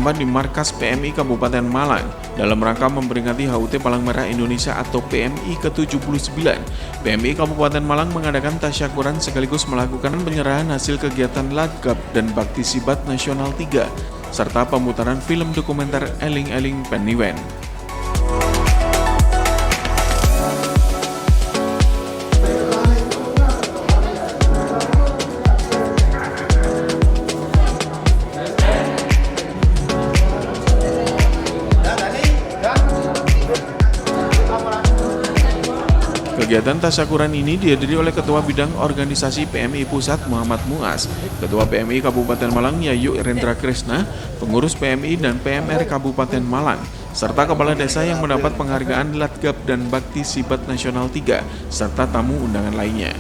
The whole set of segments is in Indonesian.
bertempat di markas PMI Kabupaten Malang dalam rangka memperingati HUT Palang Merah Indonesia atau PMI ke-79. PMI Kabupaten Malang mengadakan tasyakuran sekaligus melakukan penyerahan hasil kegiatan Ladgab dan Bakti Sibat Nasional 3 serta pemutaran film dokumenter Eling-Eling Peniwen. Kegiatan tasyakuran ini dihadiri oleh Ketua Bidang Organisasi PMI Pusat Muhammad Muaz, Ketua PMI Kabupaten Malang Yayu Irendra Krisna, pengurus PMI dan PMR Kabupaten Malang, serta kepala desa yang mendapat penghargaan Ladgab dan Bakti Sibat Nasional 3, serta tamu undangan lainnya.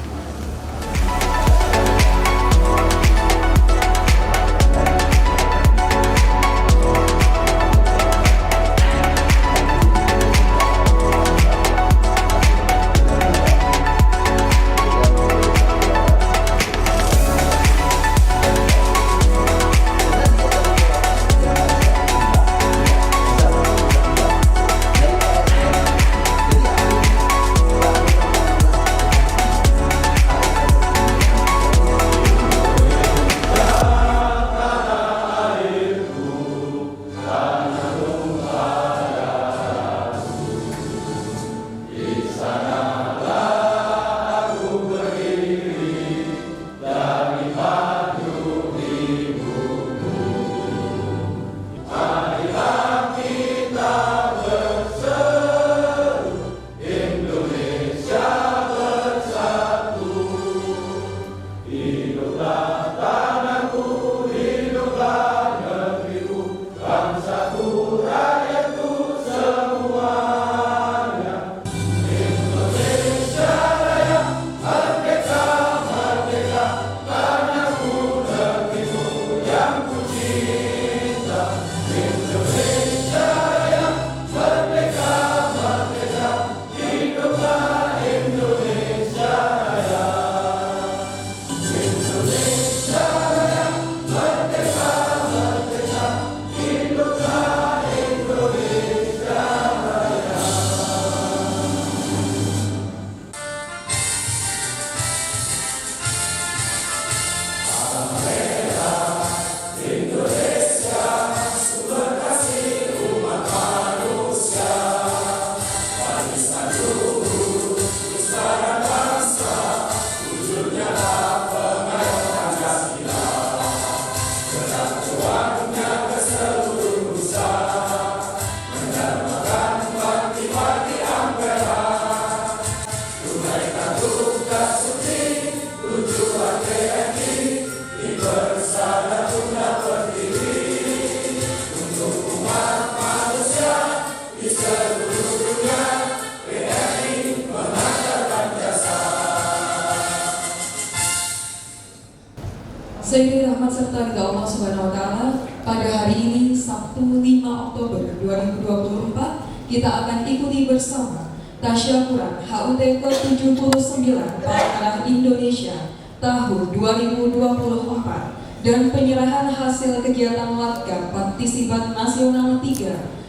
Sehingga rahmat serta ridha Allah Subhanahu wa Ta'ala, pada hari ini Sabtu 5 Oktober 2024 kita akan ikuti bersama tasyakuran HUT ke-79 Palang Merah Indonesia tahun 2024 dan penyerahan hasil kegiatan Ladgab Bakti Sibat Nasional 3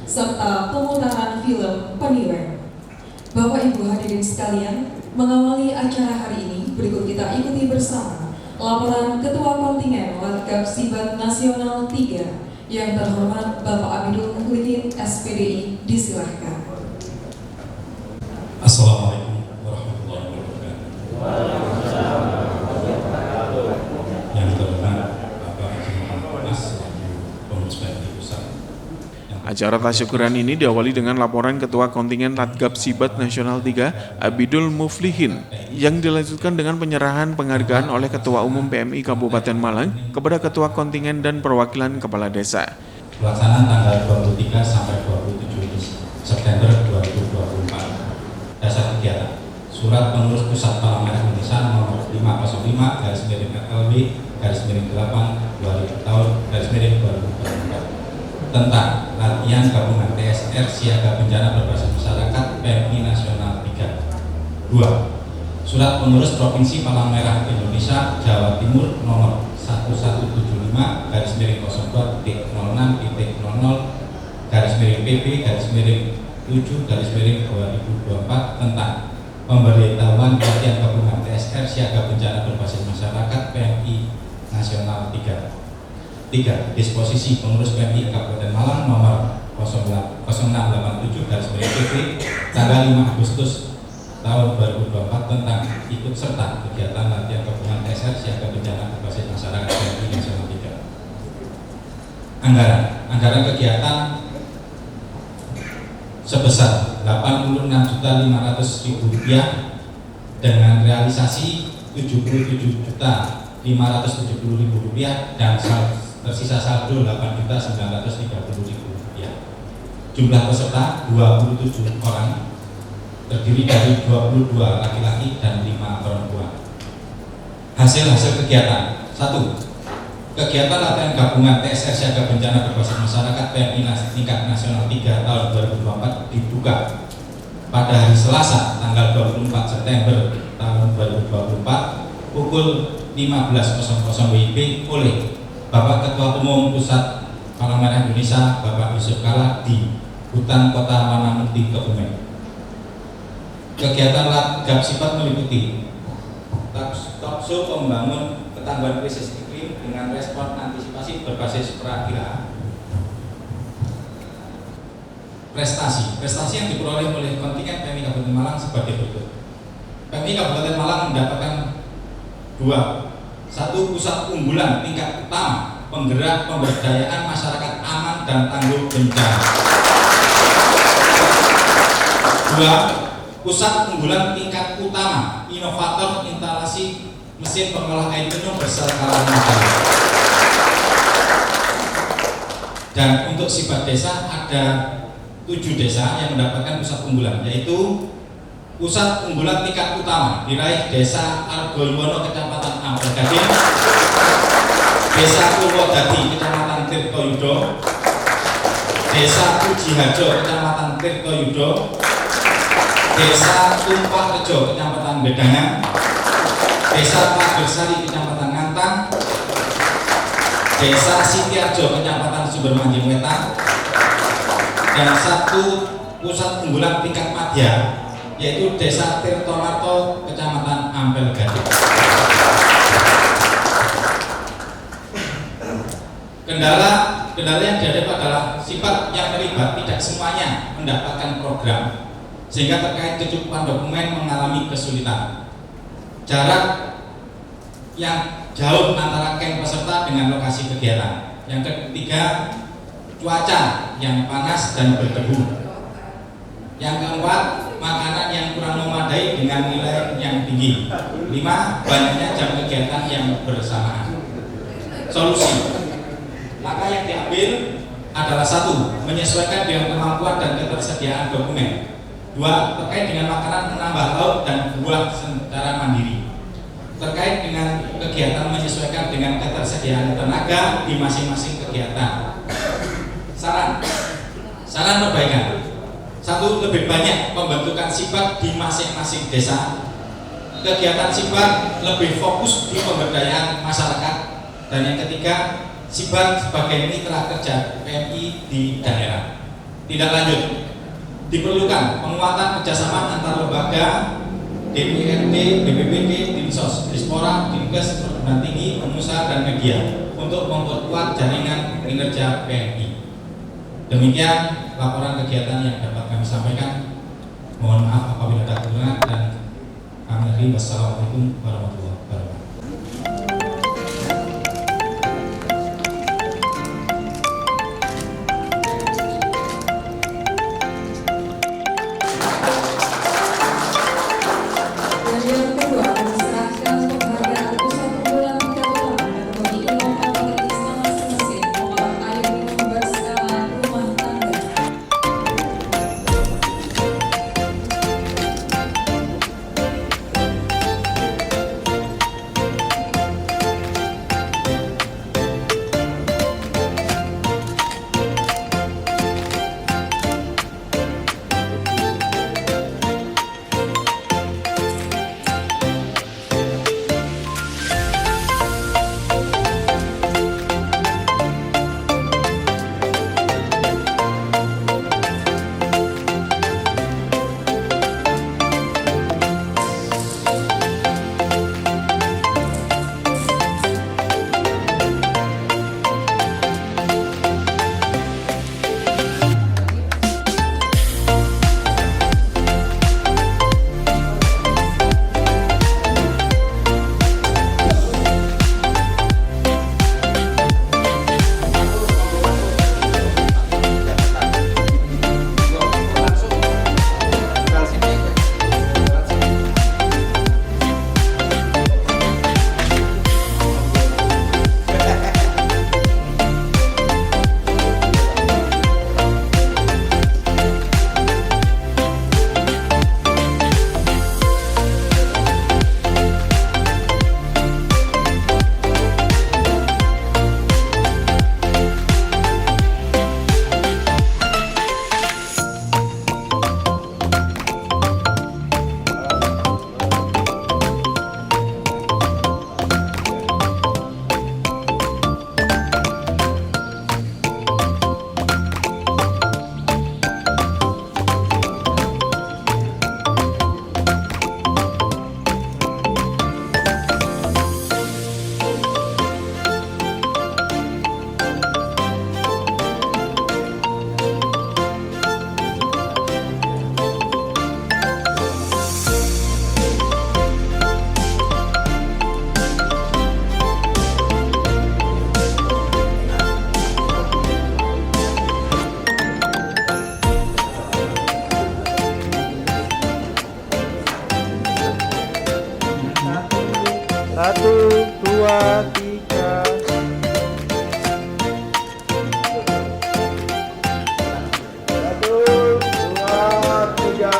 serta pemutaran film Peniwen. Bapak Ibu hadirin sekalian, mengawali acara hari ini berikut kita ikuti bersama laporan Ketua Kontingen Ladgab Sibat Nasional 3 yang terhormat Bapak Abidul Mukhlidin SPDI, disilahkan. Assalamualaikum warahmatullahi wabarakatuh. Yang terhormat Bapak Haji Muhammad Mas, Pengurus PMI Pusat. Acara tasyakuran ini diawali dengan laporan Ketua Kontingen Ladgab Sibat Nasional 3 Abidul Muflihin yang dilanjutkan dengan penyerahan penghargaan oleh Ketua Umum PMI Kabupaten Malang kepada Ketua Kontingen dan perwakilan Kepala Desa. Pelaksanaan tanggal 23 sampai 27 September 2024. Dasar kegiatan Surat Pengurus Pusat Palang Merah Indonesia nomor 505/LB/2 tentang latihan gabungan TSR siaga bencana berbasis masyarakat PMI Nasional 3. 2. Surat Pengurus Provinsi Palang Merah Indonesia Jawa Timur nomor 1175/02.00/PP/7/2024 tentang pemberitahuan pelatihan gabungan TSR siaga bencana berbasis masyarakat PMI Nasional 3. Disposisi Pengurus PMI Kabupaten Malang nomor 0687/PP tanggal 5 Agustus tahun 2024 tentang ikut serta kegiatan latihan gabungan TSR siaga bencana berbasis masyarakat PMI Nasional 3. Anggaran kegiatan sebesar Rp86.500.000 dengan realisasi Rp77.570.000 dan tersisa saldo Rp8.930.000. Jumlah peserta 27 orang, terdiri dari 22 laki-laki dan 5 perempuan. Hasil kegiatan: 1. Kegiatan latihan gabungan TSR siaga bencana berbasis masyarakat PMI tingkat nasional 3 tahun 2024 dibuka pada hari Selasa tanggal 24 September tahun 2024 pukul 15.00 WIB oleh Bapak Ketua Umum Pusat Palang Merah Indonesia Bapak Yusuf Kala di Hutan Kota Wanamukti, Kebumen. Kegiatan latihan sifat meliputi talkshow pembangun ketangguhan krisis iklim dengan respon antisipasi berbasis prakira. Prestasi yang diperoleh oleh kontingen PMI Kabupaten Malang sebagai berikut. PMI Kabupaten Malang mendapatkan 1 pusat unggulan tingkat utama penggerak pemberdayaan masyarakat aman dan tangguh bencana. 2. Pusat unggulan tingkat utama inovator instalasi mesin pengolah air minum berskala nasional. Dan untuk sifat desa ada 7 desa yang mendapatkan pusat unggulan, yaitu pusat unggulan tingkat utama diraih Desa Argoyono Kecamatan Ampel Gading, Desa Purwodadi Kecamatan Tirtoyudo, Desa Pujiharjo Kecamatan Tirtoyudo, Desa Tumpak Rejo Kecamatan Bedangan, Desa Pagersari Kecamatan Ngantang, Desa Sitiarjo Kecamatan Sumbermanjing Wetan, dan 1 pusat unggulan tingkat madya yaitu Desa Tirtomarto Kecamatan Ampel Gading. Kendala yang dihadapi adalah sifat yang terlibat tidak semuanya mendapatkan program, sehingga terkait kecukupan dokumen mengalami kesulitan. Jarak yang jauh antara camp peserta dengan lokasi kegiatan. Yang ketiga, cuaca yang panas dan berdebu. Yang keempat, makanan yang kurang memadai dengan nilai yang tinggi. 5. Banyaknya jam kegiatan yang bersamaan. Solusi: langkah yang diambil adalah 1. Menyesuaikan dengan kemampuan dan ketersediaan dokumen. 2. Terkait dengan makanan menambah lauk dan buah secara mandiri. Terkait dengan kegiatan menyesuaikan dengan ketersediaan tenaga di masing-masing kegiatan. Saran perbaikan: 1. Lebih banyak pembentukan sifat di masing-masing desa. Kegiatan sifat lebih fokus di pemberdayaan masyarakat. Dan yang ketiga, sifat sebagai mitra kerja PMI di daerah. Tindak lanjut: diperlukan penguatan kerjasama antar lembaga DPRD, BPBD, Dinsos, Dispora, Dinkes, Perguruan Tinggi, pengusaha dan media untuk memperkuat jaringan kinerja PMI. Demikian laporan kegiatan yang dapat kami sampaikan. Mohon maaf apabila ada kekurangan dan kami akhiri. Wassalamualaikum warahmatullahi wabarakatuh. Dan yang kedua, diserahkan penghargaan pusat unggulan tingkat utama bagi inovator instalasi mesin pengolah air minum berskala rumah tangga. Satu, dua, tiga. Satu, dua, tiga.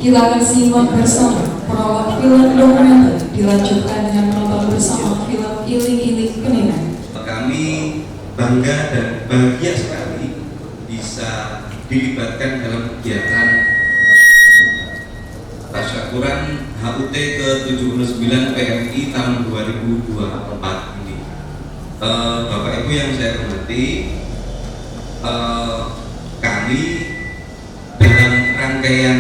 Kita akan simak bersama prolog film dokumenter dilanjutkan dengan menonton bersama film Iling-Iling Peniwen. Kami bangga dan bahagia sekali bisa dilibatkan dalam kegiatan tasyakuran HUT ke-79 PMI tahun 2024 ini. Bapak Ibu yang saya hormati, kami dalam rangkaian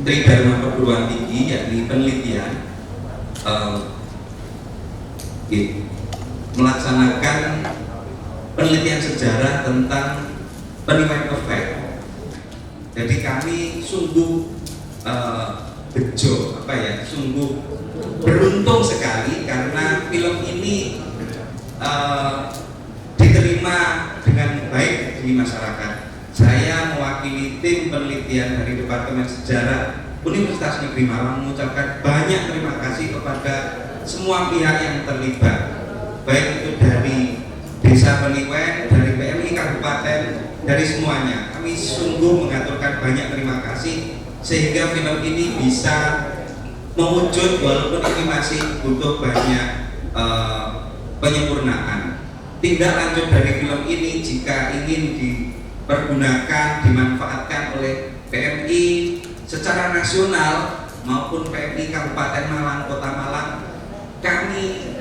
Tridharma Perguruan Tinggi yakni penelitian melaksanakan penelitian sejarah tentang Peniwen Effect. Jadi kami sungguh sungguh beruntung sekali karena film ini diterima dengan baik di masyarakat. Saya mewakili tim penelitian dari Departemen Sejarah Universitas Negeri Malang mengucapkan banyak terima kasih kepada semua pihak yang terlibat, baik itu dari Desa Peniwen, dari PMI Kabupaten, dari semuanya. Kami sungguh mengaturkan banyak terima kasih sehingga film ini bisa mewujud walaupun ini masih butuh banyak penyempurnaan. Tindak lanjut dari film ini jika ingin dipergunakan, dimanfaatkan oleh PMI secara nasional maupun PMI Kabupaten Malang, Kota Malang, kami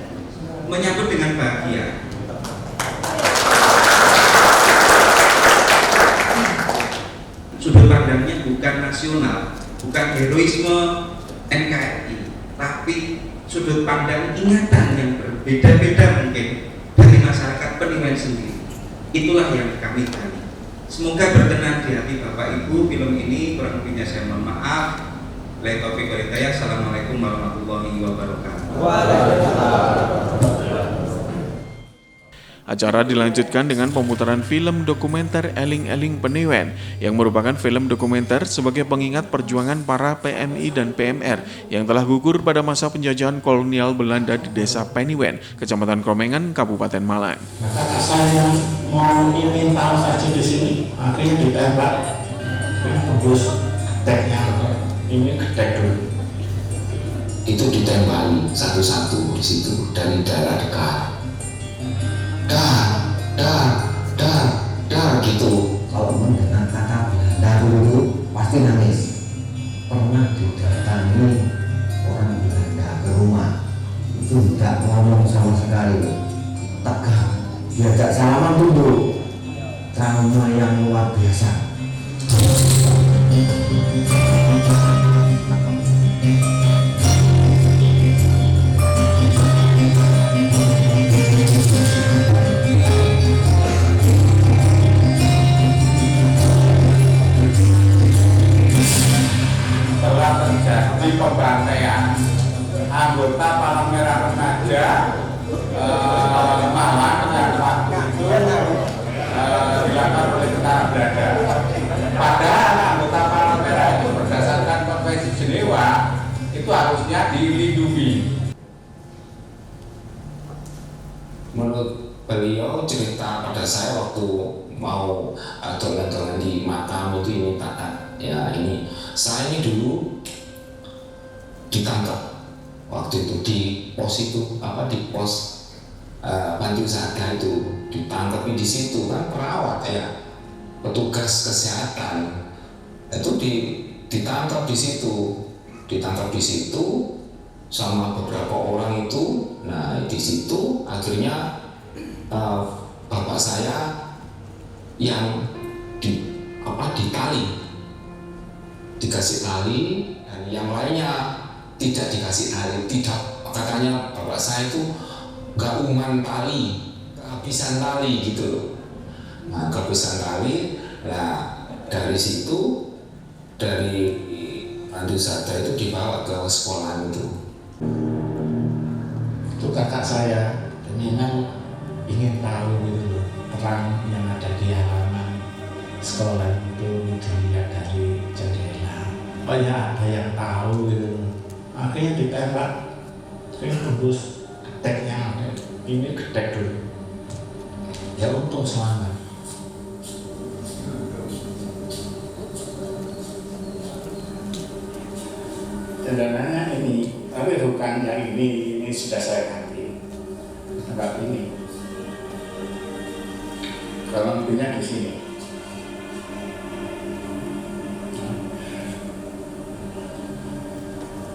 menyambut dengan bahagia. Sudut pandangnya bukan nasional, bukan heroisme NKRI, tapi sudut pandang ingatan yang berbeda-beda mungkin dari masyarakat Peniwen sendiri. Itulah yang kami gali. Semoga berkenan di hati Bapak Ibu film ini. Kurang lebihnya saya mohon maaf. Wabillahi taufiq wal hidayah. Assalamualaikum warahmatullahi wabarakatuh. Acara dilanjutkan dengan pemutaran film dokumenter Eling-Eling Peniwen yang merupakan film dokumenter sebagai pengingat perjuangan para PMI dan PMR yang telah gugur pada masa penjajahan kolonial Belanda di Desa Peniwen, Kecamatan Kromengan, Kabupaten Malang. Maka saya mau ingin tahu saja di sini, akhirnya ditembak, tembus teknya, ini gedek dulu. Itu ditembaki satu-satu di situ dari daerah dekat. Dar gitu. Kalau mendengar kata Belanda dulu pasti nangis. Pernah didatangi orang Belanda ke rumah, itu tidak ngomong sama sekali, tegak, diajak salaman dulu. Trauma yang luar biasa. Terjadi pembantaian anggota Palang Merah Remaja Malang yang waktu itu dilakukan oleh tentara Belanda. Padahal anggota Palang Merah itu berdasarkan Konvensi Jenewa itu harusnya dilindungi. Menurut beliau cerita pada saya waktu mau dolan-dolan di makam itu ini ya ini saya ini dulu ditangkap waktu itu di pos itu di pos Bantu Saga itu ditangkap di situ kan perawat ya petugas kesehatan itu ditangkap di situ sama beberapa orang itu. Nah di situ akhirnya bapak saya yang dikasih tali dan yang lainnya tidak dikasih tali, katanya bapak saya itu nggak uman tali, kehabisan tali gitu. Nah kehabisan tali, nah dari situ dari Bantu Saga itu dibawa ke sekolah itu. Itu kakak saya memang ingin tahu gitu loh, perang yang ada di halaman sekolah itu dilihat dari jendela. Oh ya ada yang tahu gitu. akhirnya ditembak, ini tembus geteknya, ini getek dulu. Ya untung selamat. Sebenarnya ini, tapi bukan yang ini sudah saya ganti. Tempat ini. Kalau lebihnya di sini.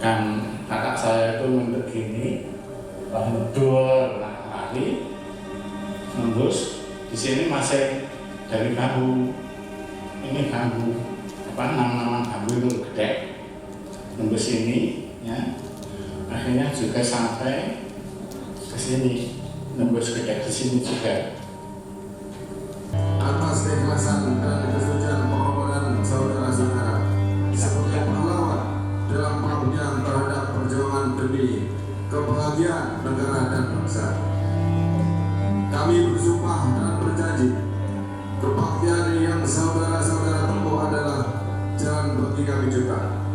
Kan kakak saya itu mendek gini, mendul, lari, nembus. Di sini masih dari bambu. Ini bambu, nama bambu itu gede. Nembus ini, ya. Akhirnya juga sampai ke sini, nembus gede di sini juga. Atas keikhlasan dan kesucian pengorbanan saudara-saudara sebagai pahlawan dalam pengabdian terhadap perjuangan demi kebahagiaan negara dan bangsa. Kami bersumpah dan berjanji kebaktian yang saudara-saudara tempuh adalah jalan bagi kami juga.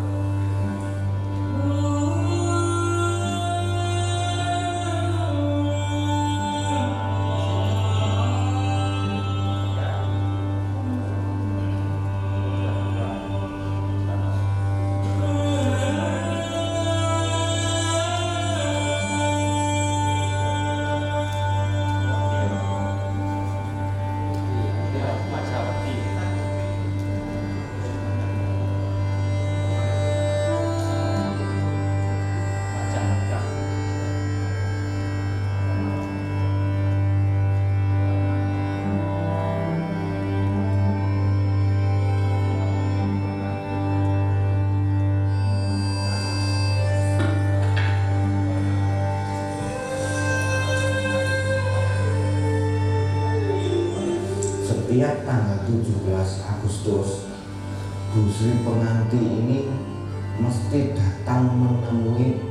Setiap tanggal 17 Agustus, Bu Sri pengantin ini mesti datang menemui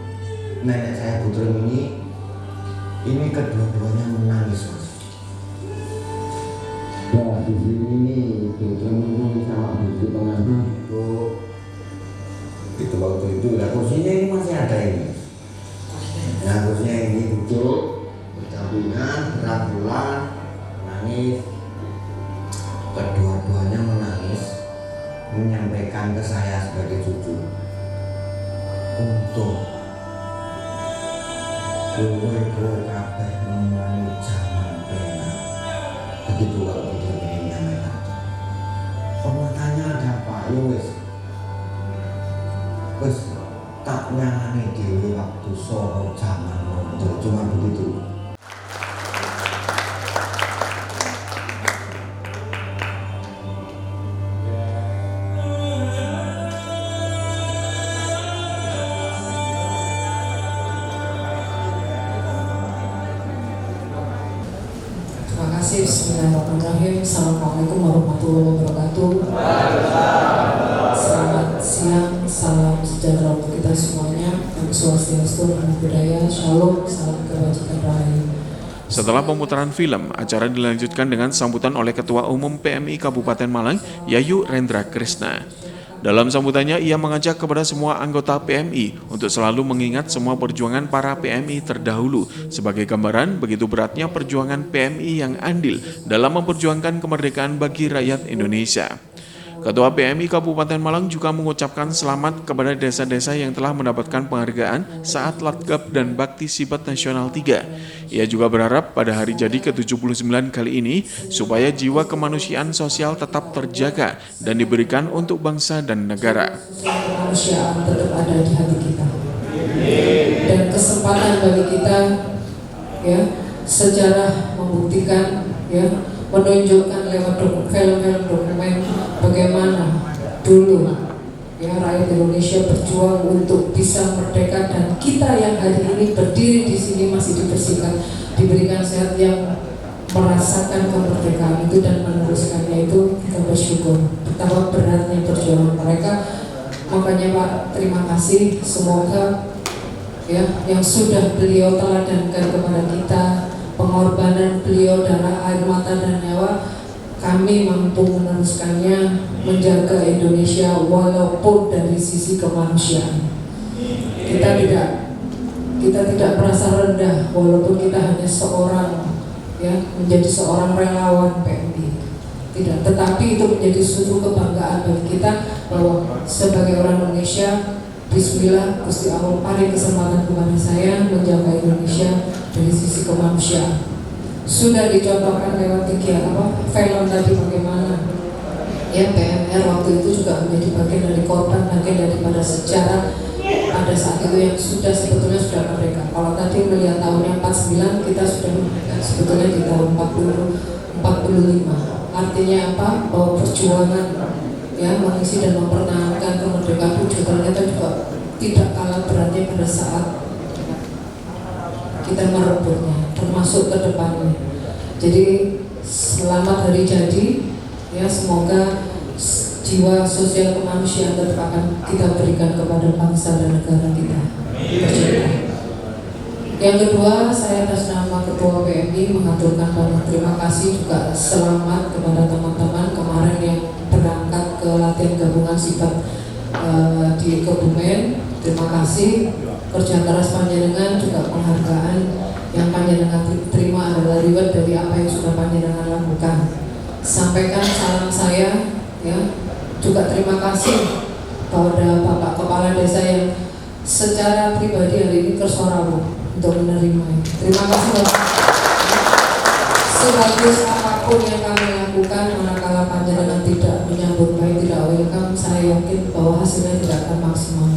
nenek saya Bu Trim ini kedua-duanya menangis, Mas. Nah, di sini Bu Trim sama Bu Sri pengantin itu waktu itu, lah kursinya ini masih ada ini. Nah, kursinya ini duduk berdampingan, berangkulan, menangis. Kedua-duanya menangis, menyampaikan ke saya sebagai cucu, untuk kowe kabeh memenuhi zaman pena. Begitu waktu itu ini menyampaikan. Permatanya ada apa? Ya wis tak nyangani dewi waktu soho zaman mondo, cuma begitu. Bismillahirrahmanirrahim. Assalamualaikum warahmatullahi wabarakatuh. Selamat siang, salam sejahtera untuk kita semuanya. Om Swastiastu, Namo Buddhaya, Shalom, salam kebajikan rahayu. Setelah pemutaran film, acara dilanjutkan dengan sambutan oleh Ketua Umum PMI Kabupaten Malang, Yayu Rendra Krishna. Dalam sambutannya, ia mengajak kepada semua anggota PMI untuk selalu mengingat semua perjuangan para PMI terdahulu sebagai gambaran begitu beratnya perjuangan PMI yang andil dalam memperjuangkan kemerdekaan bagi rakyat Indonesia. Ketua PMI Kabupaten Malang juga mengucapkan selamat kepada desa-desa yang telah mendapatkan penghargaan saat Latgab dan Bakti Sibat Nasional 3. Ia juga berharap pada hari jadi ke-79 kali ini supaya jiwa kemanusiaan sosial tetap terjaga dan diberikan untuk bangsa dan negara. Kemanusiaan tetap ada di hati kita. Dan kesempatan bagi kita, ya, sejarah membuktikan, ya, menunjukkan lewat film-film dokumen bagaimana dulu, ya, rakyat Indonesia berjuang untuk bisa merdeka, dan kita yang hari ini berdiri di sini masih diberikan sehat yang merasakan kemerdekaan itu dan meneruskannya itu. Kita bersyukur betapa beratnya perjuangan mereka. Makanya Pak, terima kasih, semoga, ya, yang sudah beliau teladankan kepada kita, pengorbanan beliau, darah, air mata dan nyawa, kami mampu meneruskannya, menjaga Indonesia walaupun dari sisi kemanusiaan. kita tidak merasa rendah walaupun kita hanya seorang, ya, menjadi seorang relawan PMI. Tidak, tetapi itu menjadi suatu kebanggaan bagi kita bahwa sebagai orang Indonesia, bismillah, Gusti Allah paling kesempatan kepada saya menjaga Indonesia dari sisi kemanusiaan. Sudah dicontohkan lewat kegiatan film tadi bagaimana, ya, PMR waktu itu juga menjadi bagian dari korban, bagian daripada sejarah pada saat itu yang sebetulnya sudah merdeka. Kalau tadi melihat tahunnya 49, kita sudah merdeka sebetulnya di tahun 45. Artinya apa? Bahwa perjuangan, ya, mengisi dan mempertahankan kemerdekaan itu ternyata juga tidak kalah beratnya pada saat kita merebutnya, termasuk ke depannya. Jadi selamat hari jadi, ya, semoga jiwa sosial kemanusiaan tetap akan kita berikan kepada bangsa dan negara kita. Yang kedua, saya atas nama Ketua PMI mengaturkan banyak terima kasih, juga selamat kepada teman-teman kemarin yang berangkat ke latihan gabungan sifat di Kebumen. Terima kasih, kerja keras panjenengan, juga penghargaan yang panjenengan terima adalah reward dari apa yang sudah panjenengan lakukan. Sampaikan salam saya, ya, juga terima kasih pada Bapak Kepala Desa yang secara pribadi hari ini kersorawu untuk menerima. Terima kasih Bapak. Sebagus apapun yang kami lakukan, manakala panjenengan tidak menyambut baik, tidak welcome, saya yakin bahwa hasilnya tidak akan maksimal.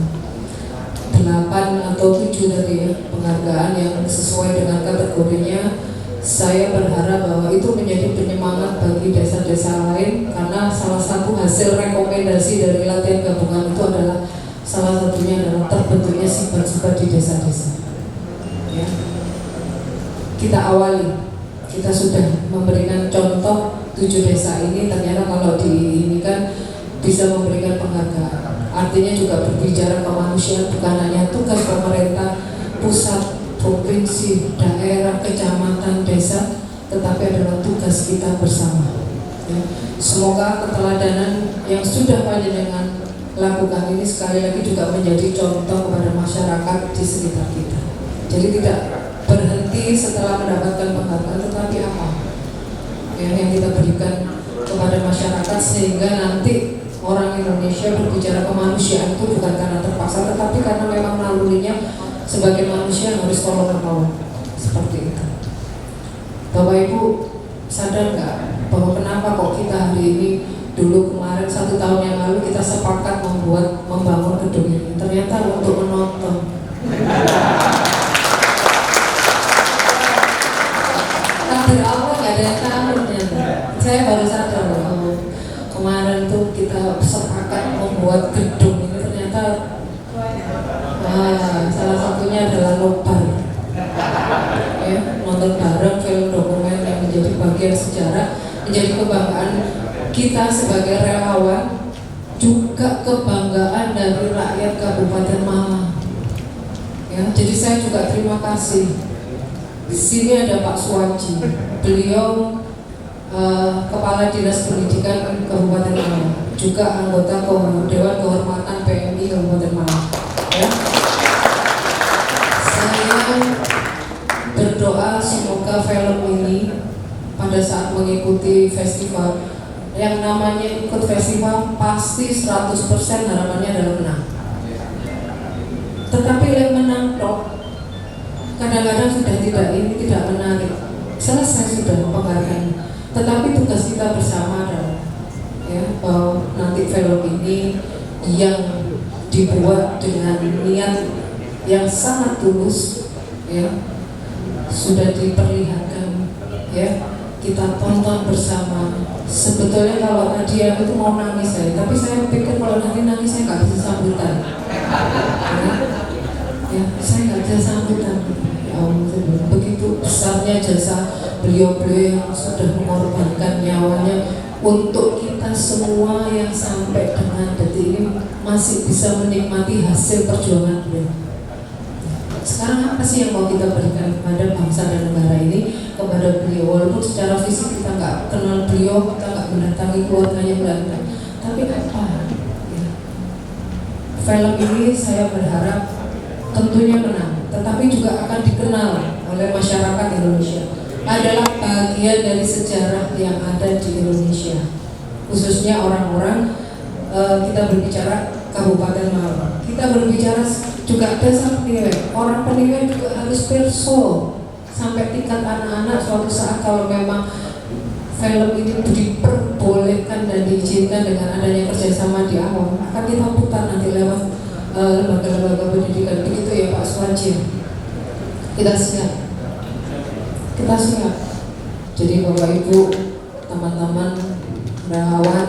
8 atau 7 tadi, ya, penghargaan yang sesuai dengan kategorinya. Saya berharap bahwa itu menjadi penyemangat bagi desa-desa lain, karena salah satu hasil rekomendasi dari latihan gabungan itu adalah salah satunya adalah terbentuknya sifat-sifat di desa-desa. Ya. Kita awali, kita sudah memberikan contoh 7 desa ini, ternyata kalau ini kan bisa memberikan penghargaan. Artinya juga berbicara kemanusiaan bukan hanya tugas pemerintah pusat, provinsi, daerah, kecamatan, desa, tetapi adalah tugas kita bersama. Ya. Semoga keteladanan yang sudah panjenengan lakukan ini sekali lagi juga menjadi contoh kepada masyarakat di sekitar kita. Jadi tidak berhenti setelah mendapatkan penghargaan, tetapi apa yang kita berikan kepada masyarakat sehingga nanti orang Indonesia berbicara kemanusiaan itu bukan karena terpaksa, tetapi karena memang nalurinya sebagai manusia harus tolong menolong, seperti itu. Bapak Ibu sadar nggak bahwa kenapa kok kita hari ini, dulu kemarin 1 tahun yang lalu kita sepakat membangun gedung ini, ternyata untuk menonton. Takdir Allah nggak ada yang tahu ternyata. Saya baru sadar bahwa kemarin tuh kita sepakat membuat gedung ini, ternyata salah satunya adalah nobar, ya, nonton bareng film dokumen yang menjadi bagian sejarah, menjadi kebanggaan kita sebagai relawan, juga kebanggaan dari rakyat Kabupaten Malang. Ya, jadi saya juga terima kasih. Di sini ada Pak Suwaji, beliau Kepala Dinas Pendidikan Kabupaten Malang, juga anggota Dewan Kehormatan PMI Kabupaten Malang. Ya. Saya berdoa semoga film ini pada saat mengikuti festival, yang namanya ikut festival pasti 100% harapannya adalah menang. Tetapi yang menang kadang-kadang sudah tidak menarik, selesai sudah penghargaan. Tetapi tugas kita bersama adalah, ya, bahwa nanti film ini yang dibuat dengan niat yang sangat tulus, ya, sudah diperlihatkan, ya, kita tonton bersama. Sebetulnya kalau tadi aku itu mau nangis tapi saya pikir kalau nanti nangis saya nggak bisa sambutan, ya, saya nggak bisa sambutan. Ya Allah, begitu besarnya jasa beliau-beliau yang sudah mengorbankan nyawanya untuk kita semua yang sampai dengan detik ini masih bisa menikmati hasil perjuangan beliau. Sekarang apa sih yang mau kita berikan kepada bangsa dan negara ini, kepada beliau? Walaupun secara fisik kita nggak kenal beliau, kita nggak mendatangi keluarganya Belanda, tapi apa? Ya. Film ini saya berharap tentunya menang, tetapi juga akan dikenal oleh masyarakat Indonesia. Adalah bagian dari sejarah yang ada di Indonesia, khususnya orang-orang kita berbicara Kabupaten Malang. Kita berbicara juga desa Peniwen. Orang Peniwen juga harus perso sampai tingkat anak-anak suatu saat kalau memang film ini diperbolehkan dan diizinkan dengan adanya kerjasama di awal, akan kita putar nanti lewat lembaga-lembaga pendidikan. Begitu ya Pak Suwajir. Kita siap. Jadi Bapak Ibu, teman-teman relawan,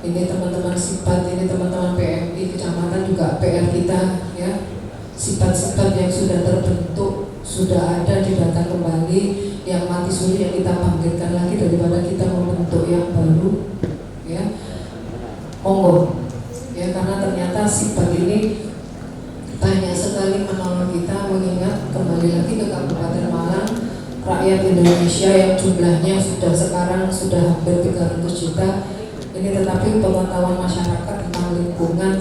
ini teman-teman SIPAT, ini teman-teman PMI kecamatan juga PR kita ya. Sifat-sifat yang sudah terbentuk, sudah ada didata kembali, yang mati suri yang kita bangkitkan lagi daripada kita membentuk yang baru ya. Monggo ya, karena ternyata sifat ini banyak sekali menolong kita, mengingat kembali lagi ke Kabupaten Malang, rakyat Indonesia yang jumlahnya sekarang sudah hampir 300 juta ini, tetapi pengetahuan masyarakat tentang lingkungan,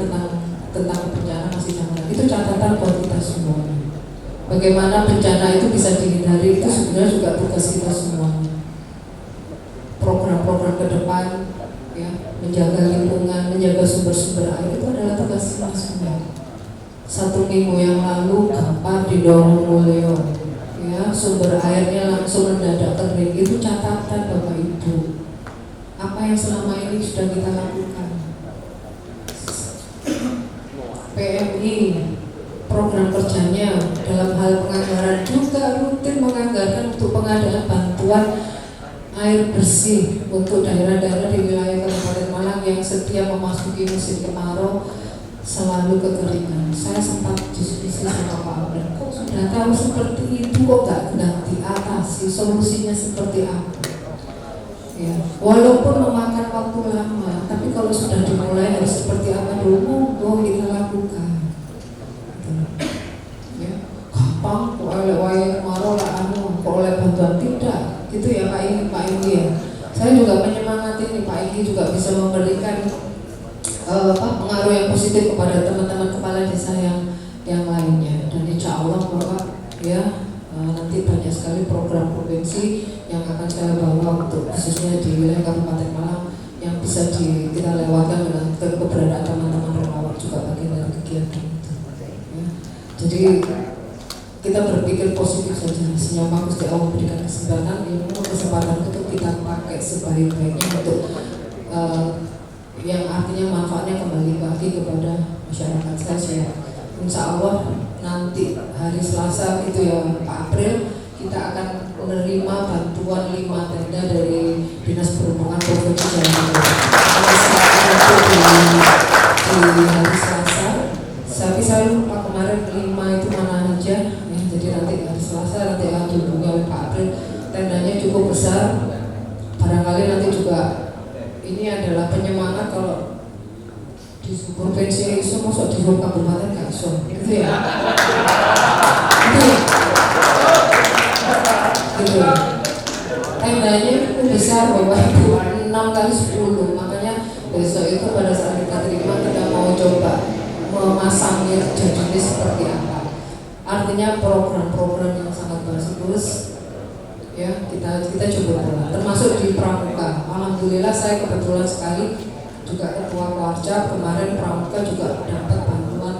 tentang bencana masih sangat. Itu catatan buat kita semua. Bagaimana bencana itu bisa dihindari, itu sebenarnya juga tugas kita semua. Program-program ke depan, ya, menjaga lingkungan, menjaga sumber-sumber air, itu adalah tugas kita semua. 1 minggu yang lalu Gampar di Dorongmulyo, ya, sumber airnya langsung mendadak kering. Itu catatan Bapak Ibu. Apa yang selama ini sudah kita lakukan? PMI program kerjanya dalam hal penganggaran juga rutin menganggarkan untuk pengadaan bantuan air bersih untuk daerah-daerah di wilayah Kabupaten Malang yang setiap memasuki musim kemarau selalu kekeringan. Saya sempat diskusi sama Pak Abel, kok sudah tahu seperti itu kok nggak diatasi, solusinya seperti apa? Ya, walaupun memakan waktu lama, tapi kalau sudah dimulai harus seperti apa dulu, monggo kita lakukan. Ya, gampang, kok oleh kemarau lah kok oleh bantuan tidak, gitu ya Pak Inggi ya. Saya juga menyemangati nih Pak Inggi juga bisa memberikan pengaruh yang positif kepada teman-teman kepala desa yang lainnya, dan insya Allah Bapak ya nanti banyak sekali program provinsi yang akan saya bawa untuk khususnya di wilayah Kabupaten Malang yang bisa kita lewatkan dengan keberadaan teman-teman relawan juga bagian dari kegiatan itu. Ya. Jadi kita berpikir positif saja, senyaman Gusti Allah memberikan kesempatan untuk kita pakai sebaik-baiknya untuk yang artinya manfaatnya kembali lagi kepada masyarakat. Saya insya Allah nanti hari Selasa itu ya Pak April kita akan menerima bantuan 5 tenda dari Dinas Perhubungan Provinsi Jawa Timur. Di hari Selasa, tapi saya lupa kemarin 5 itu mana aja ya, jadi nanti hari Selasa nanti akan dihubungi oleh Pak April. Tendanya cukup besar, barangkali nanti juga ini adalah penyemangat kalau di provinsi itu masuk di kabupaten gak iso, gitu ya. Gitu. Tendanya itu besar Bapak Ibu, 6 kali 10, makanya besok itu pada saat kita terima kita mau coba memasangnya jadinya seperti apa. Artinya program-program yang sangat bagus ya kita coba pola, termasuk di Pramuka. Alhamdulillah saya kebetulan sekali juga ketua Warja kemarin Pramuka juga dapat bantuan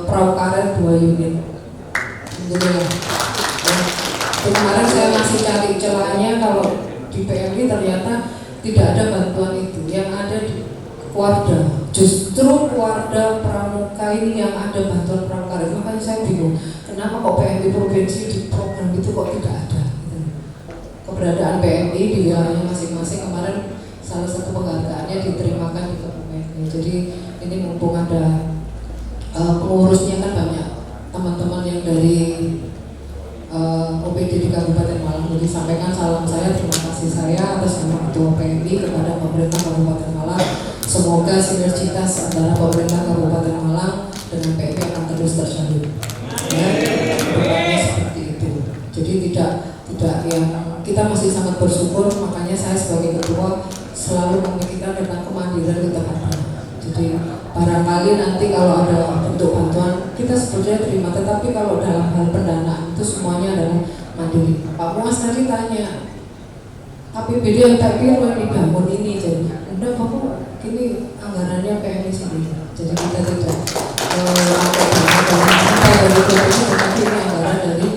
perahu karet 2 unit. Alhamdulillah. Kemarin saya masih cari celahnya kalau di PMI ternyata tidak ada bantuan itu. Yang ada di Warda, justru Warda Pramuka ini yang ada bantuan perahu karet. Makanya saya bingung, kenapa kok PMI provinsi di program itu kok tidak ada. Keberadaan PMI di wilayahnya masing-masing kemarin salah satu penghargaannya diterimakan di Kebumen. Jadi ini mumpung ada pengurusnya kan banyak teman-teman yang dari OPD di Kabupaten Malang. Jadi sampaikan salam saya, terima kasih saya atas nama Ketua PMI kepada pemerintah Kabupaten Malang. Semoga sinergitas antara pemerintah Kabupaten Malang dengan PMI akan terus terjalin. Ya, depannya seperti itu. Jadi tidak yang kita masih sangat bersyukur, makanya saya sebagai ketua selalu memikirkan tentang kemandirian kita ada. Jadi barangkali nanti kalau ada untuk bantuan kita sebetulnya terima, tetapi kalau dalam hal pendanaan itu semuanya adalah mandiri. Pak Muas tadi tanya, APBD yang tapi yang dibangun ini, jadi udah Bapak ini anggarannya PMI sendiri, jadi kita tidak dari PMI, tetapi ini anggaran dari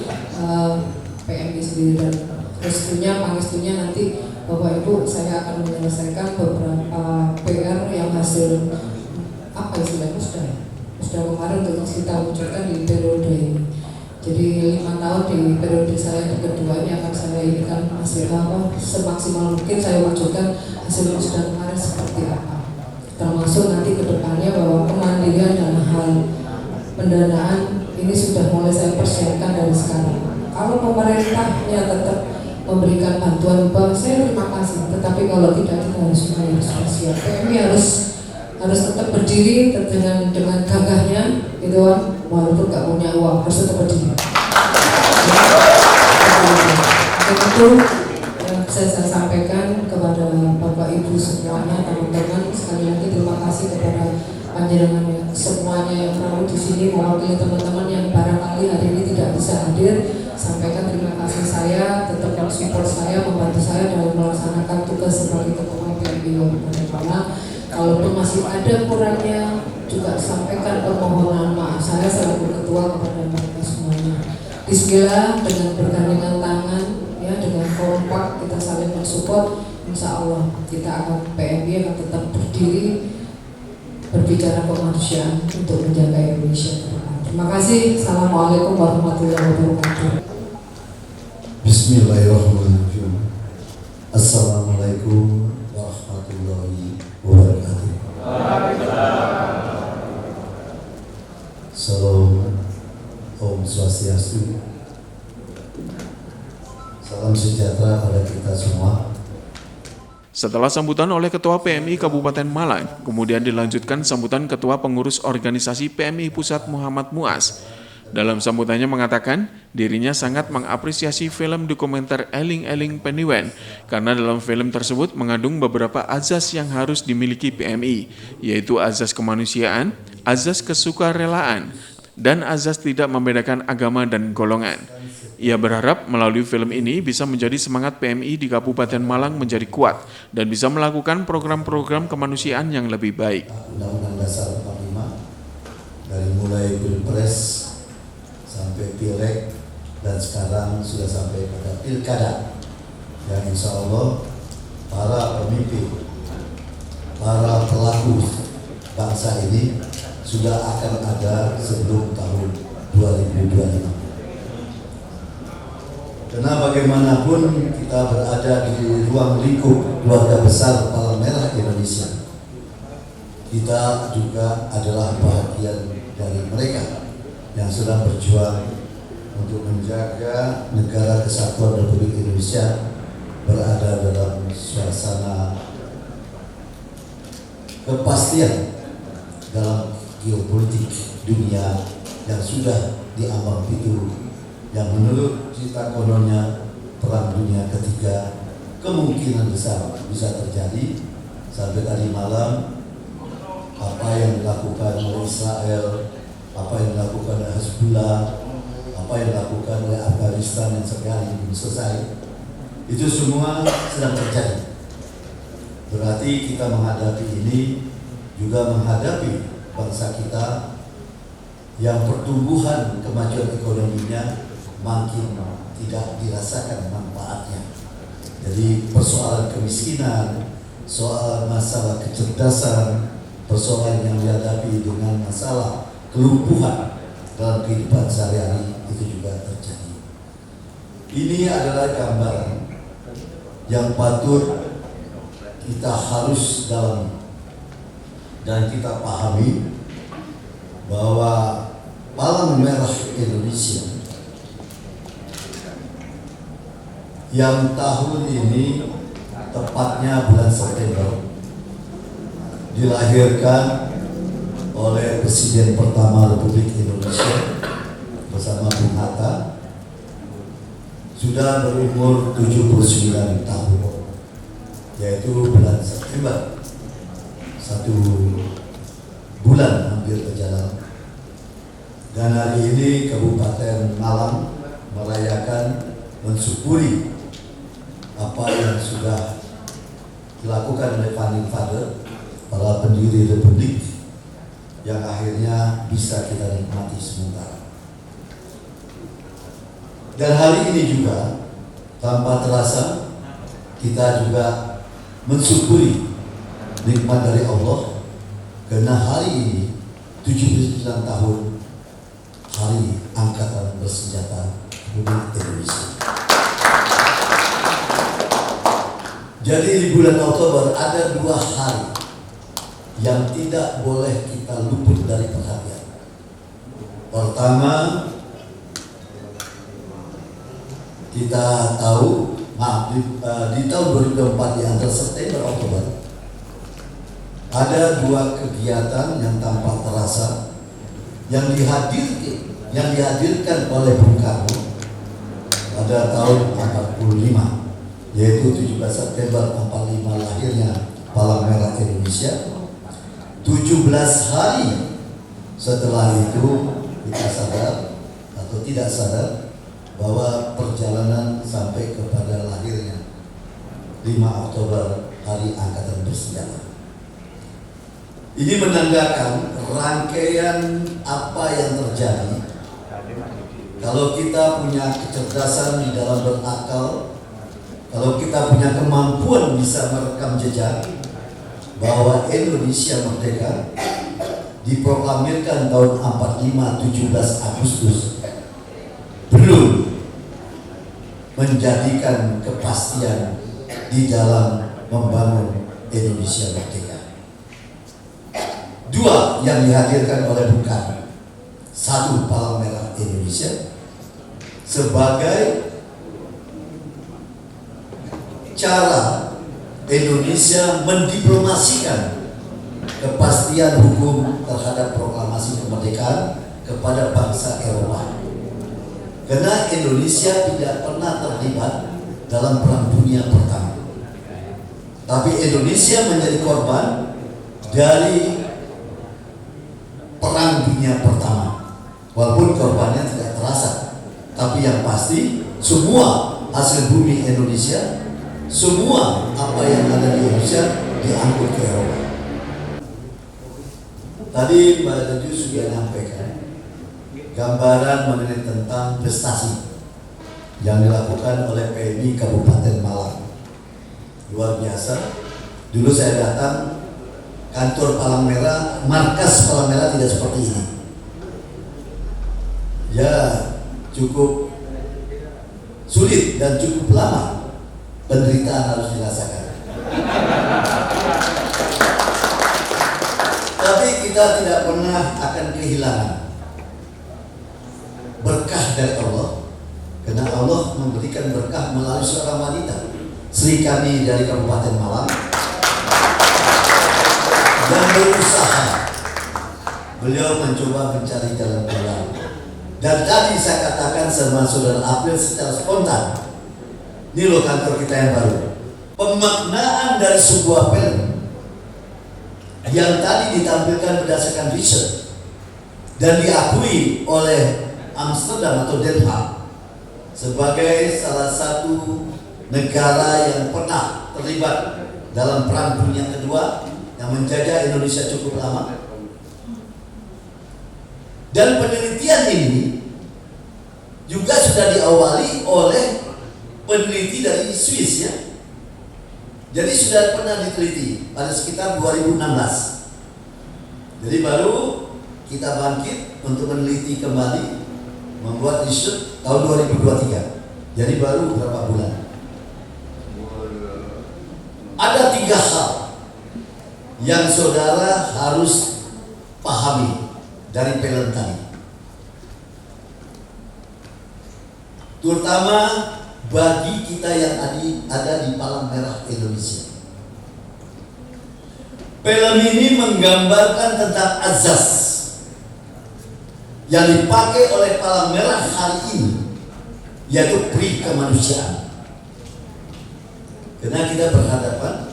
PMI sendiri. Dan pangestunya nanti Bapak Ibu saya akan menyelesaikan beberapa PR yang hasil apa istilahnya sudah kemarin untuk kita wujudkan di periode ini. Jadi 5 tahun di periode saya yang kedua ini akan saya inikan hasil apa semaksimal mungkin saya wujudkan hasil yang sudah kemarin seperti apa. Termasuk nanti kedepannya bahwa kemandirian dalam hal pendanaan ini sudah mulai saya persiapkan dari sekarang. Kalau pemerintahnya tetap memberikan bantuan bank, saya terima kasih. Tetapi kalau tidak, kita harus siap. PMI harus tetap berdiri dengan gagahnya, gitu kan, walaupun nggak punya uang, harus tetap berdiri. Dan itu yang saya sampaikan kepada Bapak Ibu semuanya, teman-teman. Sekali lagi terima kasih kepada panjenengan semuanya yang berada di sini, mewakili teman-teman yang barangkali hari ini tidak bisa hadir. Sampaikan terima kasih saya, tetap support saya, membantu saya dalam melaksanakan tugas sebagai ketua PMI. Karena kalaupun masih ada kurangnya, juga sampaikan permohonan maaf saya selaku ketua kepada mereka semuanya. Bismillah, dengan bergandengan tangan, ya, dengan kompak kita saling mensupport, insya Allah kita akan PMI akan tetap berdiri berbicara kemanusiaan untuk menjaga Indonesia ke depan. Terima kasih. Assalamualaikum warahmatullahi wabarakatuh. Bismillahirrahmanirrahim. Assalamualaikum warahmatullahi wabarakatuh. Salam, Om Swastiastu. Salam sejahtera pada kita semua. Setelah sambutan oleh Ketua PMI Kabupaten Malang, kemudian dilanjutkan sambutan Ketua Pengurus Organisasi PMI Pusat Muhammad Muas. Dalam sambutannya mengatakan, dirinya sangat mengapresiasi film dokumenter Eling-Eling Peniwen, karena dalam film tersebut mengandung beberapa azas yang harus dimiliki PMI, yaitu azas kemanusiaan, azas kesukarelaan, dan azas tidak membedakan agama dan golongan. Ia berharap melalui film ini bisa menjadi semangat PMI di Kabupaten Malang menjadi kuat dan bisa melakukan program-program kemanusiaan yang lebih baik. Undang-Undang Dasar 45 dari mulai Pilpres sampai Pileg dan sekarang sudah sampai pada Pilkada, yang insya Allah para pemimpin, para pelaku bangsa ini sudah akan ada sebelum tahun 2025. Karena bagaimanapun kita berada di ruang lingkup keluarga besar Palang Merah Indonesia, kita juga adalah bagian dari mereka yang sedang berjuang untuk menjaga negara kesatuan Republik Indonesia berada dalam suasana kepastian dalam geopolitik dunia yang sudah diambang pintu, yang menurut cerita kononnya Perang Dunia Ketiga kemungkinan besar bisa terjadi. Sampai tadi malam apa yang dilakukan oleh Israel, apa yang dilakukan oleh Hezbollah, apa yang dilakukan oleh Afghanistan yang sampai hari ini belum selesai, itu semua sedang terjadi. Berarti kita menghadapi ini juga menghadapi bangsa kita yang pertumbuhan kemajuan ekonominya makin tidak dirasakan manfaatnya. Jadi persoalan kemiskinan, soal masalah kecerdasan, persoalan yang dihadapi dengan masalah kelumpuhan dalam kehidupan sehari-hari itu juga terjadi. Ini adalah gambaran yang patut kita harus dalami dan kita pahami bahwa Palang Merah Indonesia yang tahun ini tepatnya bulan September dilahirkan oleh Presiden pertama Republik Indonesia bersama Bung Hatta, sudah berumur 79 tahun, yaitu bulan September, 1 bulan hampir berjalan, Dan hari ini Kabupaten Malang merayakan, mensyukuri apa yang sudah dilakukan oleh Founding Father, para pendiri Republik, yang akhirnya bisa kita nikmati sementara. Dan hari ini juga tanpa terasa kita juga mensyukuri nikmat dari Allah, karena hari ini 79 tahun Hari Angkatan Bersenjata Republik Indonesia. Jadi di bulan Oktober ada 2 hari yang tidak boleh kita luput dari perhatian. Pertama, kita tahu, di tahun 2024 di antara September Oktober ada 2 kegiatan yang tanpa terasa yang dihadirkan oleh Bung Karno pada tahun 45, yaitu 17 September 45 lahirnya Palang Merah Indonesia. 17 hari setelah itu kita sadar atau tidak sadar bahwa perjalanan sampai kepada lahirnya 5 Oktober Hari Angkatan Bersenjata. Ini menandakan rangkaian apa yang terjadi kalau kita punya kecerdasan di dalam berakal, kalau kita punya kemampuan bisa merekam jejak bahwa Indonesia merdeka diproklamirkan tahun 45 17 Agustus belum menjadikan kepastian di dalam membangun Indonesia merdeka. 2 yang dihadirkan oleh Bung Karno. 1, Palang Merah Indonesia sebagai cara Indonesia mendiplomasikan kepastian hukum terhadap proklamasi kemerdekaan kepada bangsa Eropa. Karena Indonesia tidak pernah terlibat dalam Perang Dunia Pertama, tapi Indonesia menjadi korban dari Perang Dunia Pertama, walaupun korbannya tidak terasa. Tapi yang pasti semua hasil bumi Indonesia, semua apa yang ada di Indonesia diangkut ke Eropa. Tadi Mbak Teju sudah menyampaikan gambaran mengenai tentang prestasi yang dilakukan oleh PMI Kabupaten Malang. Luar biasa. Dulu saya datang kantor Palang Merah, markas Palang Merah tidak seperti ini. Ya, cukup sulit dan cukup lama penderitaan harus dirasakan. Tapi kita tidak pernah akan kehilangan berkah dari Allah, karena Allah memberikan berkah melalui seorang wanita, Sri kami dari Kabupaten Malang, dan berusaha. Beliau mencoba mencari jalan keluar. Dan tadi saya katakan sama Saudara April secara spontan, ini loh kantor kita yang baru. Pemaknaan dari sebuah film yang tadi ditampilkan berdasarkan riset dan diakui oleh Amsterdam atau Den Haag sebagai salah satu negara yang pernah terlibat dalam Perang Dunia Kedua yang menjajah Indonesia cukup lama. Dan penelitian ini juga sudah diawali oleh peneliti dari Swiss, ya. Jadi sudah pernah diteliti pada sekitar 2016. Jadi baru kita bangkit untuk meneliti kembali, membuat riset tahun 2023. Jadi baru beberapa bulan. Ada 3 hal yang saudara harus pahami dari film tadi, terutama bagi kita yang ada di Palang Merah Indonesia. Film ini menggambarkan tentang azas yang dipakai oleh Palang Merah hari ini, yaitu pri kemanusiaan. Karena kita berhadapan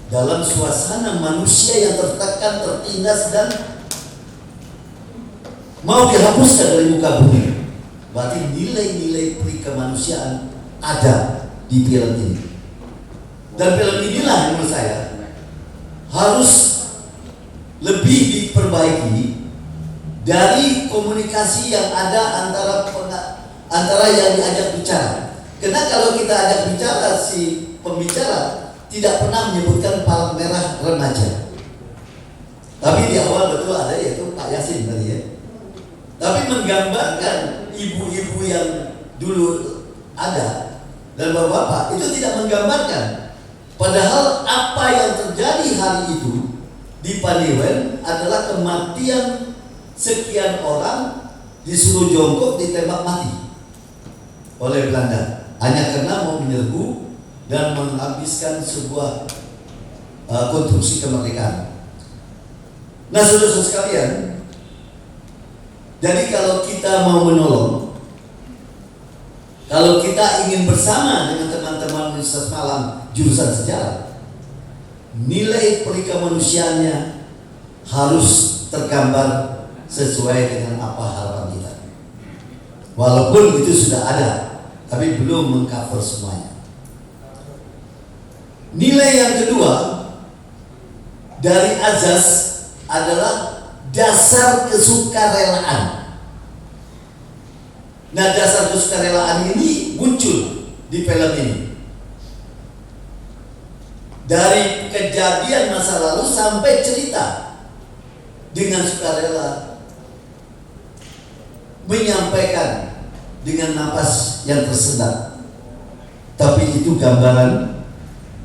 dalam suasana manusia yang tertekan, tertindas, dan mau dihapuskan dari muka bumi. Berarti nilai-nilai perikemanusiaan ada di film ini. Dan film inilah yang menurut saya harus lebih diperbaiki dari komunikasi yang ada antara yang diajak bicara. Karena kalau kita ajak bicara, si pembicara tidak pernah menyebutkan palang merah remaja. Tapi di awal betul ada, yaitu Pak Yasin tadi ya. Tapi menggambarkan ibu-ibu yang dulu ada dan bapak-bapak itu tidak menggambarkan. Padahal apa yang terjadi hari itu di Paniwen adalah kematian sekian orang disuruh jongkok ditembak mati oleh Belanda hanya karena mau menyerbu dan menghabiskan sebuah konstruksi kemerdekaan. Nah, saudara-saudara sekalian, jadi kalau kita mau menolong, kalau kita ingin bersama dengan teman-teman Universitas Malang jurusan sejarah, nilai perikemanusiaannya harus tergambar sesuai dengan apa harapan kita. Walaupun itu sudah ada, tapi belum mengcover semuanya. Nilai yang kedua dari azas adalah dasar kesukarelaan. Nah, dasar kesukarelaan ini muncul di film ini. Dari kejadian masa lalu sampai cerita dengan sukarela, menyampaikan dengan napas yang tersendat. Tapi itu gambaran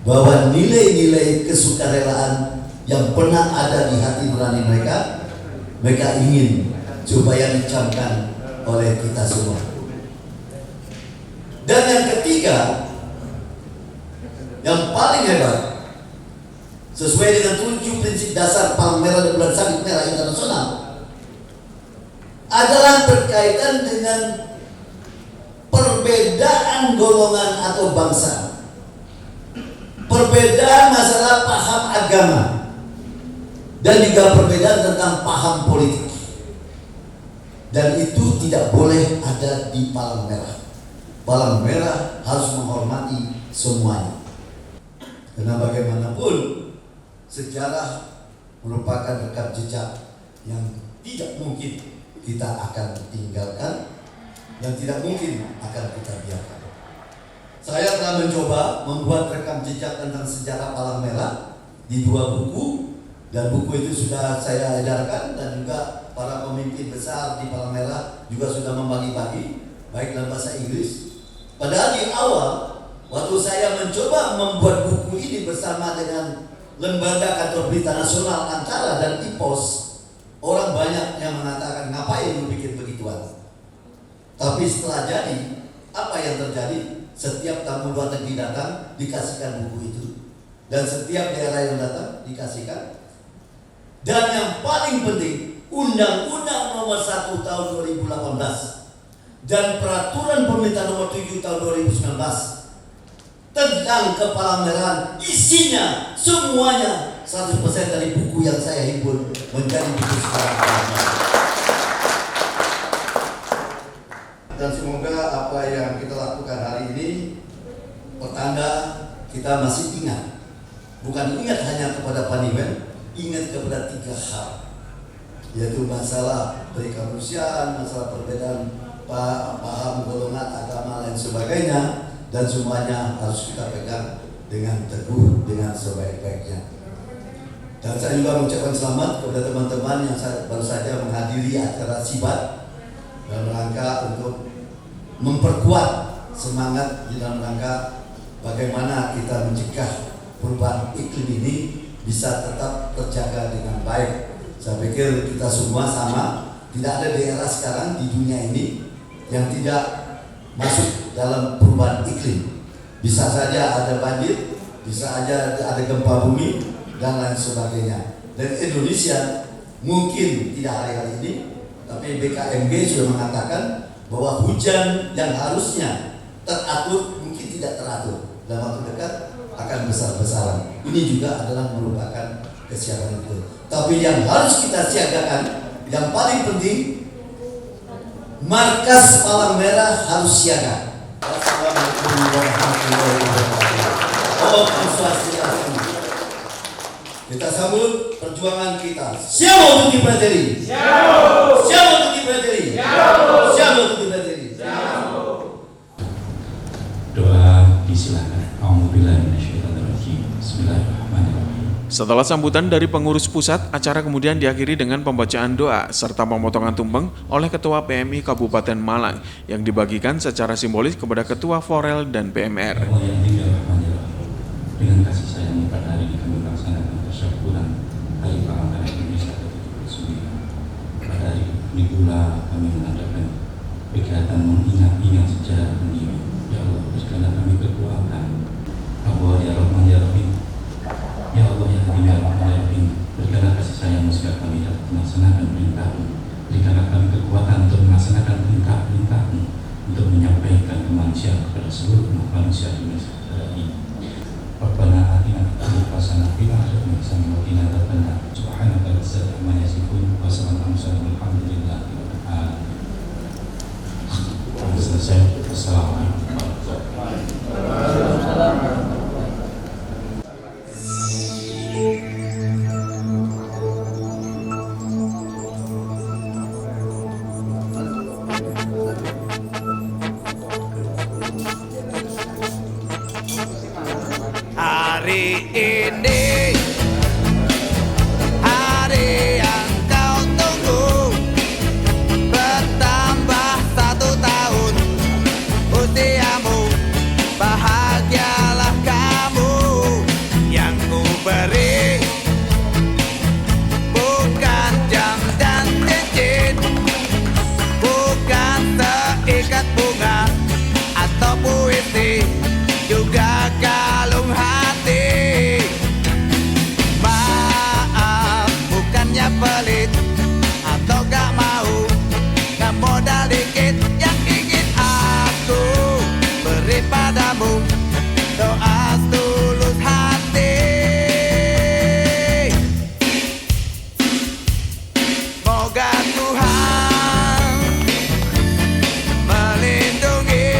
bahwa nilai-nilai kesukarelaan yang pernah ada di hati nurani mereka, mereka ingin supaya dicamkan oleh kita semua. Dan yang ketiga, yang paling hebat, sesuai dengan 7 prinsip dasar Palang Merah dan Bulan Sabit Merah Internasional, adalah berkaitan dengan perbedaan golongan atau bangsa, perbedaan masalah paham agama, dan juga perbedaan tentang paham politik. Dan itu tidak boleh ada di Palang Merah. Palang Merah harus menghormati semuanya. Karena bagaimanapun sejarah merupakan rekam jejak yang tidak mungkin kita akan tinggalkan, yang tidak mungkin akan kita biarkan. Saya telah mencoba membuat rekam jejak tentang sejarah Palang Merah di 2 buku, dan buku itu sudah saya edarkan, dan juga para pemimpin besar di Palang Merah juga sudah membagi-bagi, baik dalam bahasa Inggris. Padahal di awal, waktu saya mencoba membuat buku ini bersama dengan Lembaga Kantor Berita Nasional Antara dan IPOS, orang banyak yang mengatakan, ngapain lu bikin begituan? Tapi setelah jadi, apa yang terjadi? Setiap tamu luar negeri datang, dikasihkan buku itu. Dan setiap daerah yang datang, dikasihkan. Dan yang paling penting, Undang-Undang Nomor 1 Tahun 2018 dan Peraturan Pemerintah Nomor 7 Tahun 2019 tentang Kepalang Merahan, isinya semuanya 100% dari buku yang saya himpun menjadi buku sejarah Palang Merah. Dan semoga apa yang kita lakukan hari ini pertanda kita masih ingat, bukan ingat hanya kepada Paniwen, ingat kepada 3 hal, yaitu masalah perikemanusiaan, masalah perbedaan paham golongan agama lain sebagainya, dan semuanya harus kita pegang dengan teguh, dengan sebaik-baiknya. Dan saya juga mengucapkan selamat kepada teman-teman yang baru saja menghadiri acara Sibat dalam rangka untuk memperkuat semangat di dalam rangka bagaimana kita mencegah perubahan iklim ini bisa tetap terjaga dengan baik. Saya pikir kita semua sama, tidak ada daerah sekarang di dunia ini yang tidak masuk dalam perubahan iklim. Bisa saja ada banjir, bisa saja ada gempa bumi, dan lain sebagainya. Dan Indonesia mungkin tidak hari-hari ini, tapi BKMG sudah mengatakan bahwa hujan yang harusnya teratur mungkin tidak teratur, dalam waktu dekat akan besar-besaran. Ini juga adalah merupakan kesiapan itu. Tapi yang harus kita siagakan, yang paling penting Markas Palang Merah harus siaga. Assalamualaikum warahmatullahi wabarakatuh. Om Swastiastu. Kita sambut perjuangan kita. Siapa untuk dipelajari? Siapa untuk dipelajari? Siapa untuk dipelajari? Doa disilakan. Alhamdulillah. Bismillahirrahmanirrahim. Setelah sambutan dari pengurus pusat, acara kemudian diakhiri dengan pembacaan doa serta pemotongan tumpeng oleh Ketua PMI Kabupaten Malang yang dibagikan secara simbolis kepada Ketua Forel dan PMR. Allah yang tinggal Rahmanirrahim, dengan kasih sayang pada hari ini kami melaksanakan tasyakuran Hari Palang Merah Indonesia ke-79. Pada hari ini pula kami mengadakan kegiatan mengingat sejarah pendiri. Ya Allah, berikanlah kami kekuatan. Allah ya Rahman ya Rahim. Ya Allah ya Hadim ya Rahman ya Rahim. Berikanlah kasih sayang sehingga kami dapat melaksanakan perintah-Mu. Berikanlah kami kekuatan untuk melaksanakan perintah-perintah-Mu, untuk menyampaikan kemanusiaan kepada seluruh umat manusia di negara ini. Rabbana atina fid dunya hasanah wa fil akhirati hasanah wa qina adzabannar. Subhanaka la ilaha illa anta yasifun wa salamun alhamdulillahi rabbil alamin. Selesai. Assalamualaikum warahmatullahi wabarakatuh. Hari ini hari yang kau tunggu, bertambah 1 tahun usiamu, bahagialah kamu. Yang ku beri bukan jam dan cincin, bukan seikat bunga atau puisi, juga kalung hati. Maaf, bukannya pelit atau gak mau, gak modal dikit. Yang ingin aku beri padamu doa setulus hati. Moga Tuhan melindungi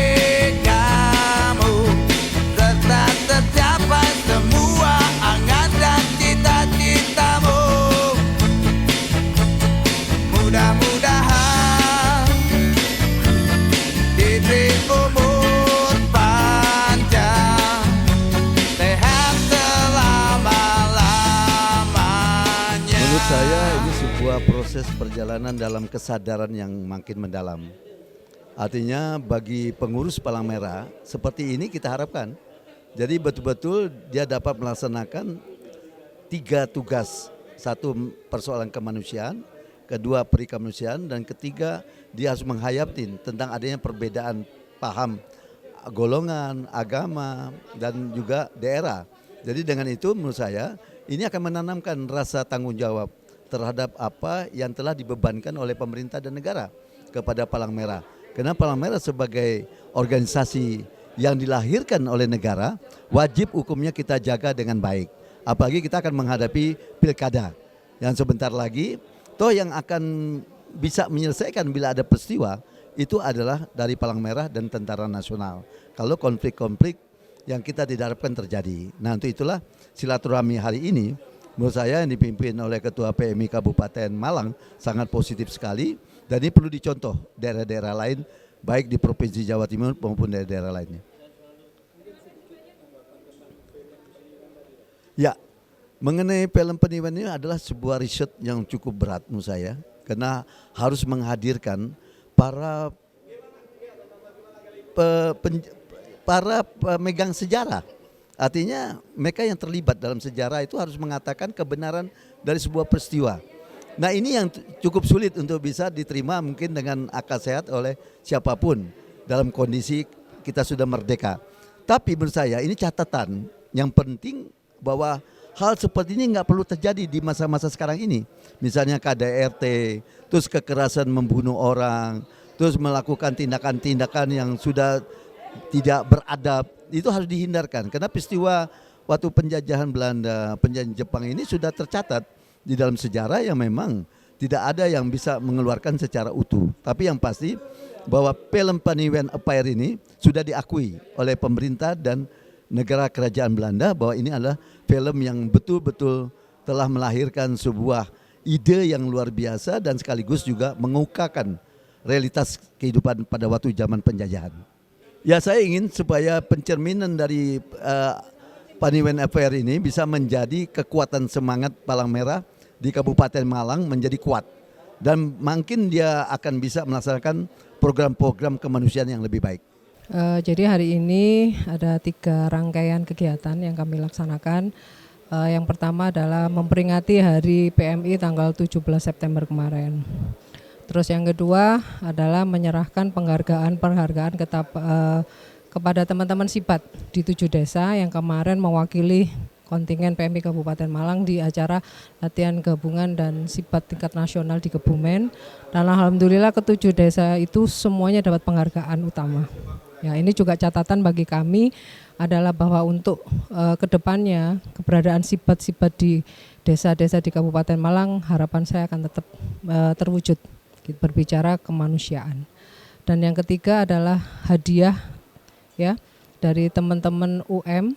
kamu, serta tercapai semua angan dan cita-citamu. Mudah-mudahan diberi umur panjang, sehat selama-lamanya. Menurut saya ini sebuah proses perjalanan dalam kesadaran yang makin mendalam. Artinya bagi pengurus Palang Merah seperti ini kita harapkan. Jadi betul-betul dia dapat melaksanakan 3 tugas. 1 persoalan kemanusiaan, 2 perikemanusiaan, dan 3 dia harus menghayati tentang adanya perbedaan paham golongan, agama, dan juga daerah. Jadi dengan itu menurut saya ini akan menanamkan rasa tanggung jawab terhadap apa yang telah dibebankan oleh pemerintah dan negara kepada Palang Merah. Karena Palang Merah sebagai organisasi yang dilahirkan oleh negara, wajib hukumnya kita jaga dengan baik. Apalagi kita akan menghadapi pilkada yang sebentar lagi, toh yang akan bisa menyelesaikan bila ada peristiwa itu adalah dari Palang Merah dan Tentara Nasional. Kalau konflik-konflik yang kita tidak harapkan terjadi. Nah, untuk itulah silaturahmi hari ini menurut saya yang dipimpin oleh Ketua PMI Kabupaten Malang sangat positif sekali, dan ini perlu dicontoh daerah-daerah lain baik di Provinsi Jawa Timur maupun daerah-daerah lainnya. Ya, mengenai film penipuan ini adalah sebuah riset yang cukup berat menurut saya, karena harus menghadirkan para pemegang sejarah. Artinya mereka yang terlibat dalam sejarah itu harus mengatakan kebenaran dari sebuah peristiwa. Nah, ini yang cukup sulit untuk bisa diterima mungkin dengan akal sehat oleh siapapun dalam kondisi kita sudah merdeka. Tapi menurut saya ini catatan yang penting bahwa hal seperti ini nggak perlu terjadi di masa-masa sekarang ini. Misalnya KDRT, terus kekerasan membunuh orang, terus melakukan tindakan-tindakan yang sudah tidak beradab, itu harus dihindarkan. Karena peristiwa waktu penjajahan Belanda, penjajahan Jepang ini sudah tercatat di dalam sejarah yang memang tidak ada yang bisa mengeluarkan secara utuh. Tapi yang pasti bahwa film Paniwen Affair ini sudah diakui oleh pemerintah dan negara kerajaan Belanda bahwa ini adalah film yang betul-betul telah melahirkan sebuah ide yang luar biasa dan sekaligus juga mengungkapkan realitas kehidupan pada waktu zaman penjajahan. Ya, saya ingin supaya pencerminan dari Paniwen Affair ini bisa menjadi kekuatan semangat Palang Merah di Kabupaten Malang menjadi kuat. Dan makin dia akan bisa melaksanakan program-program kemanusiaan yang lebih baik. Jadi hari ini ada 3 rangkaian kegiatan yang kami laksanakan. Yang pertama adalah memperingati Hari PMI tanggal 17 September kemarin. Terus yang kedua adalah menyerahkan penghargaan kepada teman-teman Sipat di 7 desa yang kemarin mewakili kontingen PMI Kabupaten Malang di acara latihan gabungan dan Sipat tingkat nasional di Kebumen. Dan alhamdulillah ke-7 desa itu semuanya dapat penghargaan utama. Ya, ini juga catatan bagi kami adalah bahwa untuk kedepannya keberadaan Sipat-Sipat di desa-desa di Kabupaten Malang harapan saya akan tetap terwujud. Berbicara kemanusiaan. Dan yang ketiga adalah hadiah ya dari teman-teman UM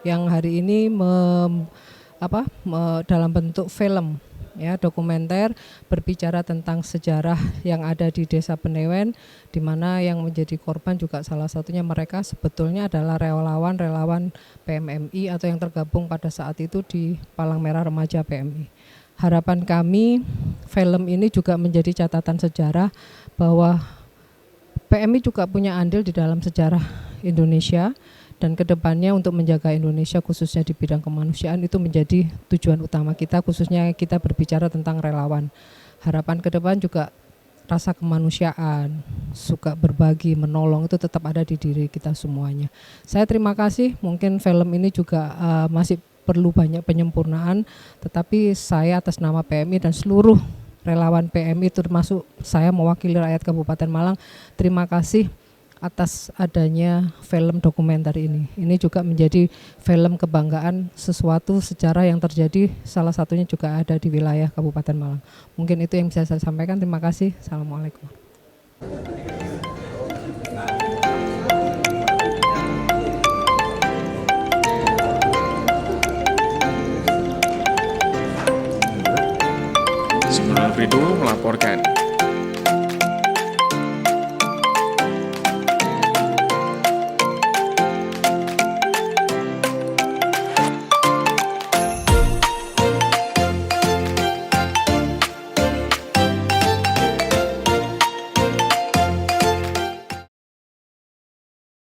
yang hari ini dalam bentuk film ya, dokumenter berbicara tentang sejarah yang ada di Desa Paniwen, di mana yang menjadi korban juga salah satunya mereka sebetulnya adalah relawan PMMI atau yang tergabung pada saat itu di Palang Merah Remaja PMI. Harapan kami film ini juga menjadi catatan sejarah bahwa PMI juga punya andil di dalam sejarah Indonesia dan kedepannya untuk menjaga Indonesia khususnya di bidang kemanusiaan itu menjadi tujuan utama kita, khususnya kita berbicara tentang relawan. Harapan ke depan juga rasa kemanusiaan, suka berbagi, menolong itu tetap ada di diri kita semuanya. Saya terima kasih, mungkin film ini juga masih perlu banyak penyempurnaan, tetapi saya atas nama PMI dan seluruh relawan PMI termasuk saya mewakili rakyat Kabupaten Malang, terima kasih atas adanya film dokumenter ini. Ini juga menjadi film kebanggaan sesuatu sejarah yang terjadi, salah satunya juga ada di wilayah Kabupaten Malang. Mungkin itu yang bisa saya sampaikan, terima kasih. Assalamualaikum. Simon Alfredo melaporkan.